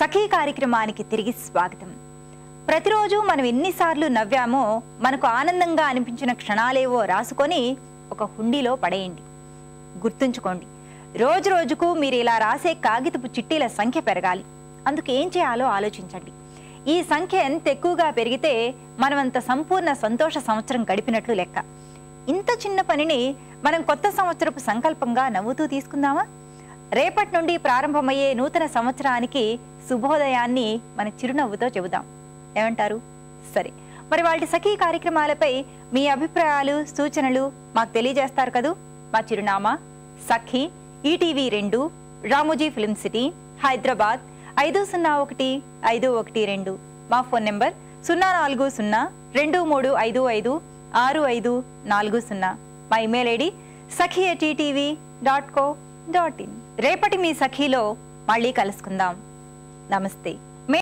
సఖీ కార్యక్రమానికి తిరిగి స్వాగతం. ప్రతిరోజు మనం ఎన్నిసార్లు నవ్వామో మనకు ఆనందంగా అనిపించిన క్షణాలేవో రాసుకొని ఒక హుండీలో పడేయండి. గుర్తుంచుకోండి, రోజు రోజుకు మీరు ఇలా రాసే కాగితపు చిట్టీల సంఖ్య పెరగాలి. అందుకు ఏం చేయాలో ఆలోచించండి. ఈ సంఖ్య ఎంత ఎక్కువగా పెరిగితే మనమంత సంపూర్ణ సంతోష సంవత్సరం గడిపినట్లు లెక్క. ఇంత చిన్న పనిని మనం కొత్త సంవత్సరపు సంకల్పంగా నవ్వుతూ తీసుకుందామా? రేపటి నుండి ప్రారంభమయ్యే నూతన సంవత్సరానికి శుభోదయాన్ని మన చిరునవ్వుతో చెబుదాం. ఏమంటారు? సరే, మరి వాటి సఖీ కార్యక్రమాలపై మీ అభిప్రాయాలు, సూచనలు మాకు తెలియజేస్తారు కదూ. మా చిరునామా Sakhi, ETV 2, Ramoji film city, Hyderabad 501512. మా ఫోన్ నెంబర్ 04023556540. మా ఇమెయిల్ ఐడి sakhi@etv.co.in. రేపటి మీ సఖీలో మళ్ళీ కలుసుకుందాం. నమస్తే.